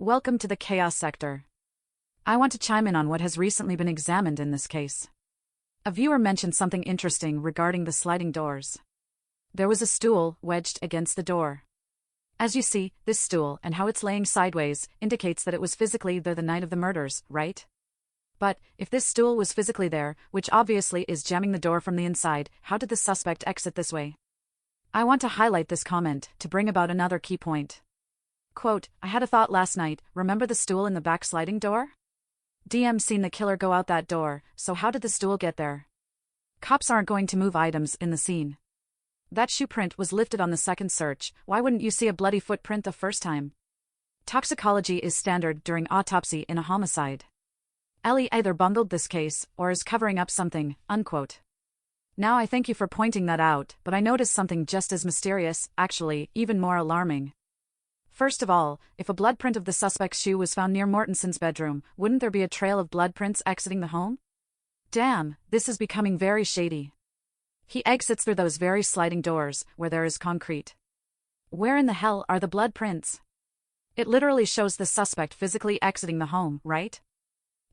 Welcome to the chaos sector. I want to chime in on what has recently been examined in this case. A viewer mentioned something interesting regarding the sliding doors. There was a stool wedged against the door. As you see, this stool and how it's laying sideways indicates that it was physically there the night of the murders, right? But, if this stool was physically there, which obviously is jamming the door from the inside, how did the suspect exit this way? I want to highlight this comment to bring about another key point. Quote, I had a thought last night, remember the stool in the back sliding door? DM seen the killer go out that door, so how did the stool get there? Cops aren't going to move items in the scene. That shoe print was lifted on the second search, why wouldn't you see a bloody footprint the first time? Toxicology is standard during autopsy in a homicide. Ellie either bungled this case, or is covering up something, unquote. Now I thank you for pointing that out, but I noticed something just as mysterious, actually, even more alarming. First of all, if a blood print of the suspect's shoe was found near Mortenson's bedroom, wouldn't there be a trail of blood prints exiting the home? Damn, this is becoming very shady. He exits through those very sliding doors, where there is concrete. Where in the hell are the blood prints? It literally shows the suspect physically exiting the home, right?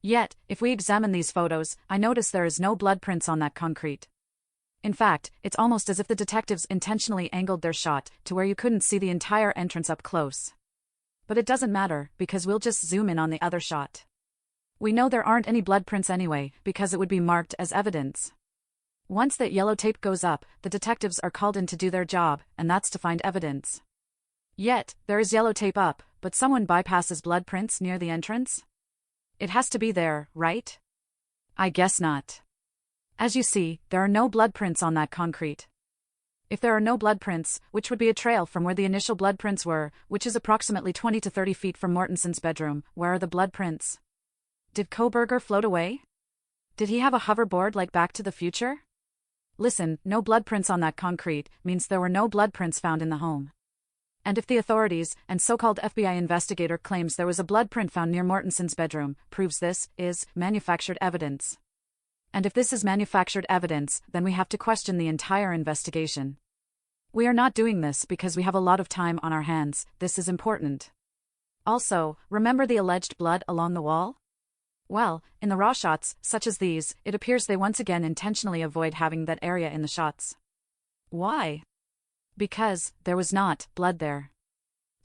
Yet, if we examine these photos, I notice there is no blood prints on that concrete. In fact, it's almost as if the detectives intentionally angled their shot to where you couldn't see the entire entrance up close. But it doesn't matter, because we'll just zoom in on the other shot. We know there aren't any blood prints anyway, because it would be marked as evidence. Once that yellow tape goes up, the detectives are called in to do their job, and that's to find evidence. Yet, there is yellow tape up, but someone bypasses blood prints near the entrance? It has to be there, right? I guess not. As you see, there are no blood prints on that concrete. If there are no blood prints, which would be a trail from where the initial blood prints were, which is approximately 20 to 30 feet from Mortenson's bedroom, where are the blood prints? Did Kohberger float away? Did he have a hoverboard like Back to the Future? Listen, no blood prints on that concrete means there were no blood prints found in the home. And if the authorities and so-called FBI investigator claims there was a blood print found near Mortenson's bedroom, proves this is manufactured evidence. And if this is manufactured evidence, then we have to question the entire investigation. We are not doing this because we have a lot of time on our hands, this is important. Also, remember the alleged blood along the wall? Well, in the raw shots, such as these, it appears they once again intentionally avoid having that area in the shots. Why? Because there was not blood there.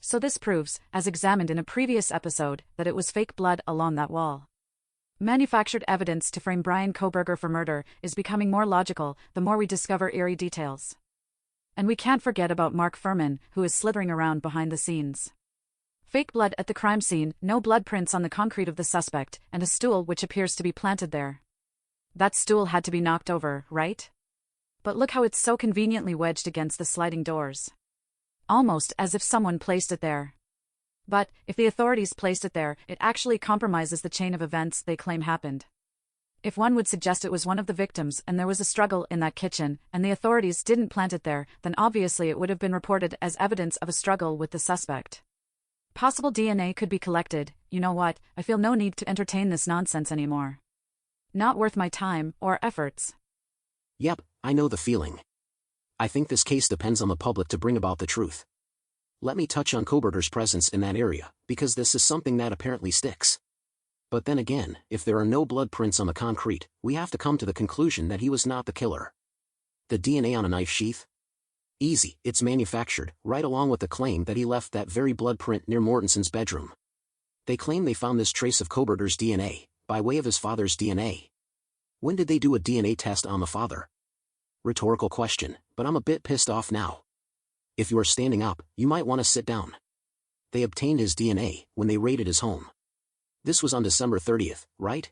So this proves, as examined in a previous episode, that it was fake blood along that wall. Manufactured evidence to frame Brian Kohberger for murder is becoming more logical the more we discover eerie details. And we can't forget about Mark Furman, who is slithering around behind the scenes. Fake blood at the crime scene, no blood prints on the concrete of the suspect, and a stool which appears to be planted there. That stool had to be knocked over, right? But look how it's so conveniently wedged against the sliding doors. Almost as if someone placed it there. But, if the authorities placed it there, it actually compromises the chain of events they claim happened. If one would suggest it was one of the victims and there was a struggle in that kitchen, and the authorities didn't plant it there, then obviously it would have been reported as evidence of a struggle with the suspect. Possible DNA could be collected. You know what, I feel no need to entertain this nonsense anymore. Not worth my time or efforts. Yep, I know the feeling. I think this case depends on the public to bring about the truth. Let me touch on Kohberger's presence in that area, because this is something that apparently sticks. But then again, if there are no blood prints on the concrete, we have to come to the conclusion that he was not the killer. The DNA on a knife sheath? Easy, it's manufactured, right along with the claim that he left that very blood print near Mortenson's bedroom. They claim they found this trace of Kohberger's DNA, by way of his father's DNA. When did they do a DNA test on the father? Rhetorical question, but I'm a bit pissed off now. If you are standing up, you might want to sit down. They obtained his DNA when they raided his home. This was on December 30th, right?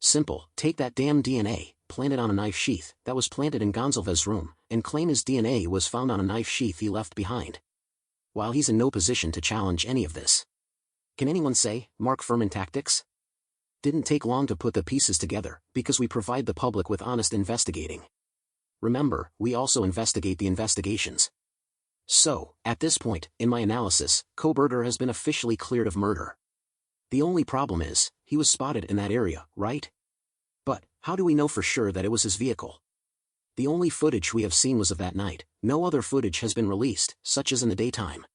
Simple, take that damn DNA, plant it on a knife sheath that was planted in Gonzalez's room, and claim his DNA was found on a knife sheath he left behind. While he's in no position to challenge any of this. Can anyone say, Mark Furman tactics? Didn't take long to put the pieces together, because we provide the public with honest investigating. Remember, we also investigate the investigations. So, at this point, in my analysis, Kohberger has been officially cleared of murder. The only problem is, he was spotted in that area, right? But, how do we know for sure that it was his vehicle? The only footage we have seen was of that night, no other footage has been released, such as in the daytime.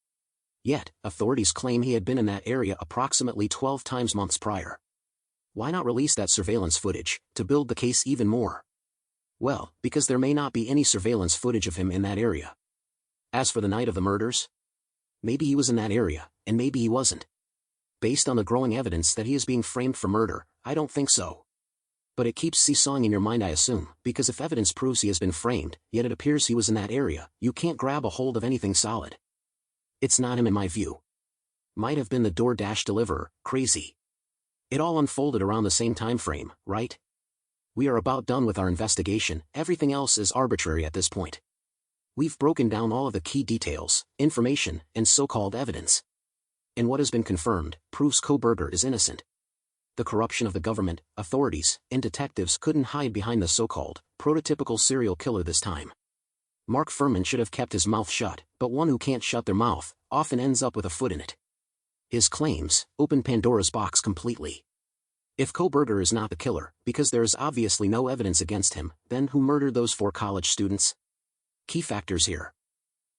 Yet, authorities claim he had been in that area approximately 12 times months prior. Why not release that surveillance footage, to build the case even more? Well, because there may not be any surveillance footage of him in that area. As for the night of the murders, maybe he was in that area, and maybe he wasn't. Based on the growing evidence that he is being framed for murder, I don't think so. But it keeps seesawing in your mind, I assume, because if evidence proves he has been framed, yet it appears he was in that area, you can't grab a hold of anything solid. It's not him in my view. Might have been the DoorDash deliverer, crazy. It all unfolded around the same time frame, right? We are about done with our investigation, everything else is arbitrary at this point. We've broken down all of the key details, information, and so-called evidence. And what has been confirmed, proves Kohberger is innocent. The corruption of the government, authorities, and detectives couldn't hide behind the so-called, prototypical serial killer this time. Mark Furman should have kept his mouth shut, but one who can't shut their mouth, often ends up with a foot in it. His claims open Pandora's box completely. If Kohberger is not the killer, because there is obviously no evidence against him, then who murdered those 4 college students? Key factors here.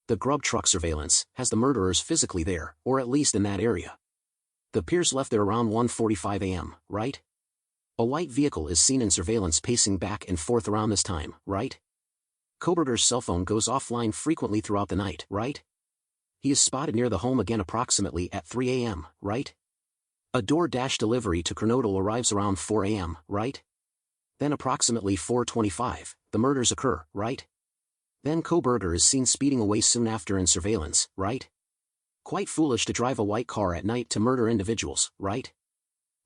The grub truck surveillance has the murderers physically there, or at least in that area. The peers left there around 1:45 a.m., right? A white vehicle is seen in surveillance pacing back and forth around this time, right? Kohberger's cell phone goes offline frequently throughout the night, right? He is spotted near the home again approximately at 3 a.m., right? A DoorDash delivery to Kernodle arrives around 4 a.m., right? Then approximately 4:25, the murders occur, right? Then Kohberger is seen speeding away soon after in surveillance, right? Quite foolish to drive a white car at night to murder individuals, right?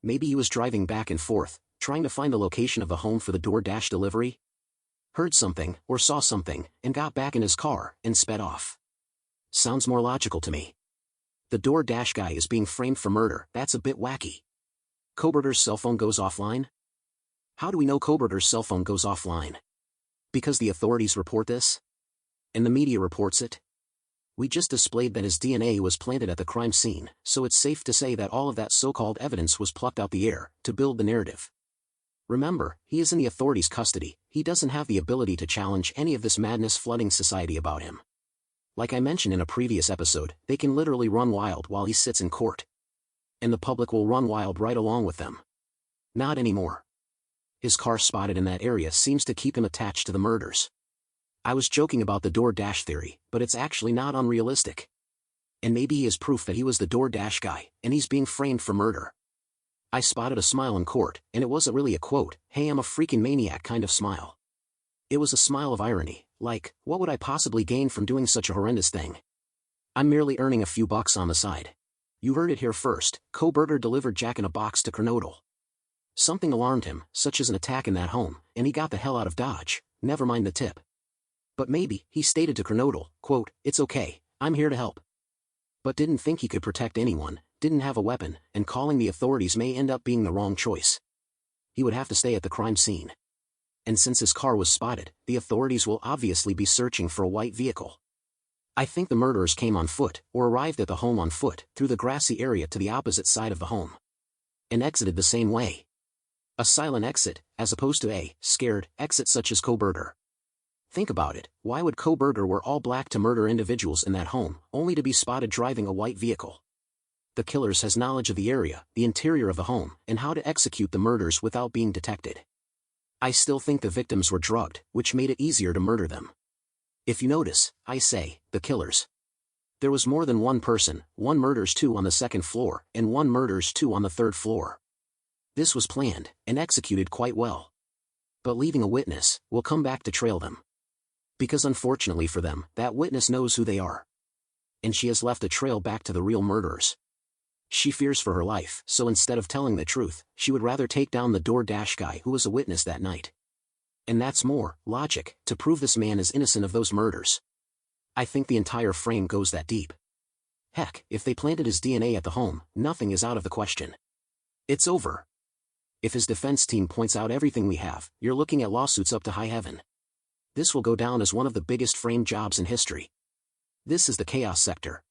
Maybe he was driving back and forth, trying to find the location of the home for the DoorDash delivery? Heard something, or saw something, and got back in his car, and sped off. Sounds more logical to me. The DoorDash guy is being framed for murder, that's a bit wacky. Kohberger's cell phone goes offline? How do we know Kohberger's cell phone goes offline? Because the authorities report this? And the media reports it? We just displayed that his DNA was planted at the crime scene, so it's safe to say that all of that so-called evidence was plucked out the air, to build the narrative. Remember, he is in the authorities' custody, he doesn't have the ability to challenge any of this madness flooding society about him. Like I mentioned in a previous episode, they can literally run wild while he sits in court. And the public will run wild right along with them. Not anymore. His car spotted in that area seems to keep him attached to the murders. I was joking about the DoorDash theory, but it's actually not unrealistic. And maybe he is proof that he was the DoorDash guy, and he's being framed for murder. I spotted a smile in court, and it wasn't really a quote, "Hey, I'm a freaking maniac" kind of smile. It was a smile of irony, like, what would I possibly gain from doing such a horrendous thing? I'm merely earning a few bucks on the side. You heard it here first, Kohberger delivered Jack in a Box to Kernodle. Something alarmed him, such as an attack in that home, and he got the hell out of Dodge, never mind the tip. But maybe, he stated to Kernodle, quote, "It's okay, I'm here to help." But didn't think he could protect anyone, didn't have a weapon, and calling the authorities may end up being the wrong choice. He would have to stay at the crime scene. And since his car was spotted, the authorities will obviously be searching for a white vehicle. I think the murderers came on foot, or arrived at the home on foot, through the grassy area to the opposite side of the home. And exited the same way. A silent exit, as opposed to a scared exit such as Kohberger. Think about it, why would Kohberger wear all black to murder individuals in that home, only to be spotted driving a white vehicle? The killers has knowledge of the area, the interior of the home, and how to execute the murders without being detected. I still think the victims were drugged, which made it easier to murder them. If you notice, I say, the killers. There was more than one person, one murders 2 on the 2nd floor, and one murders 2 on the 3rd floor. This was planned, and executed quite well. But leaving a witness, will come back to trail them. Because unfortunately for them, that witness knows who they are. And she has left a trail back to the real murderers. She fears for her life, so instead of telling the truth, she would rather take down the DoorDash guy who was a witness that night. And that's more logic, to prove this man is innocent of those murders. I think the entire frame goes that deep. Heck, if they planted his DNA at the home, nothing is out of the question. It's over. If his defense team points out everything we have, you're looking at lawsuits up to high heaven. This will go down as one of the biggest frame jobs in history. This is the chaos sector.